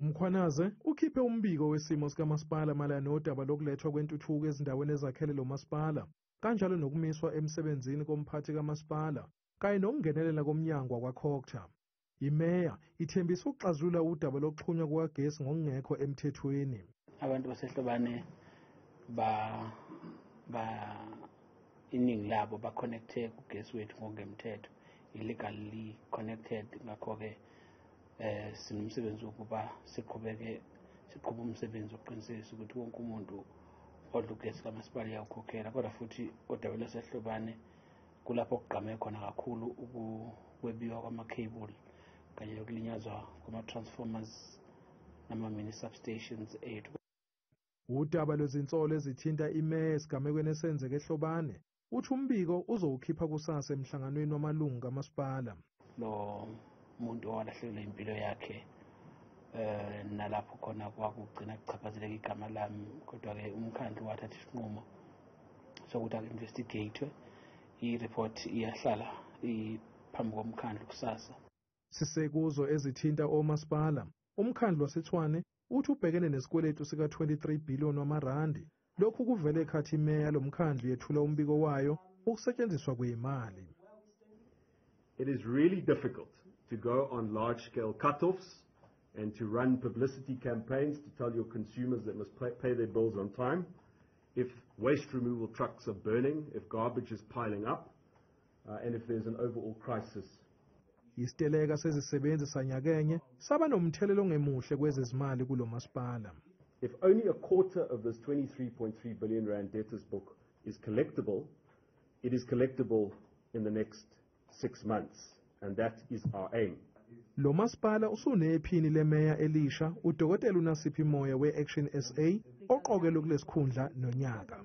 Mkhwanazi ukhiphe umbiko wesimo sikamasipala malana nodaba lokulethwa kwentuthuko ezindaweni ezakhele lo masipala, kanjalo nokumiswa emsebenzini komphathi kamasipala, kanye nokungenelela komnyango wakwaKhokha. Imeya ithembisa ukuxazulula udaba lokuxhunywa kukagesi ngokungekho emthethweni. Abantu baseHlobane iningi labo ba-connecte kugesi wethu ngokungemthetho, illegally connected. Ngakho-ke sinomsebenzi wokuba siqhube umsebenzi wokuqinisekisa ukuthi wonke umuntu odla ugesi kamasipala uyawukhokhela. Kodwa futhi odaba lwaseHlobane kulapho okugqame khona kakhulu ukwebiwa kwama-cable kanye nokulinyazwa kwama-transformers nama-mini substations ethu. Udaba lwezinsolo ezithinta imeya esigamekweni esenzeke eHlobane uthi umbiko uzowukhipha kusasa emhlanganweni wamalungu kamasipala. Lo muntu owalahlekelwa impilo yakhe nalapho khona kwakugcina kuchaphazeleka igama lami, kodwa-ke umkhandlu wathatha isinqumo sokuthi aku-investigate. I-report iyahlala iphambi komkhandlu kusasa. Sisekuzo ezithinta omasipala, umkhandlu waseTshwane uthi ubhekene nesikweletu sika-23 billion wamarandi. Lokhu kuvele ekhathi imeya lomkhandlu yethula umbiko wayo ukusetshenziswa kwemali. It is really difficult to go on large-scale cut-offs and to run publicity campaigns to tell your consumers they must pay their bills on time. If waste removal trucks are burning, if garbage is piling up, and if there's an overall crisis. Isiteleka sezisebenzi sanyakenye saba nomthelelo ongemuhle kwezezimali kulo masipala. If only a quarter of this 23.3 billion rand debtors book is collectible, it is collectible in the next 6 months, and that is our aim. Lo masipala usunephini lemeya elisha uDokotela uNasiphi Moya we-Action SA oqokelwe kulesikhundla nonyaka.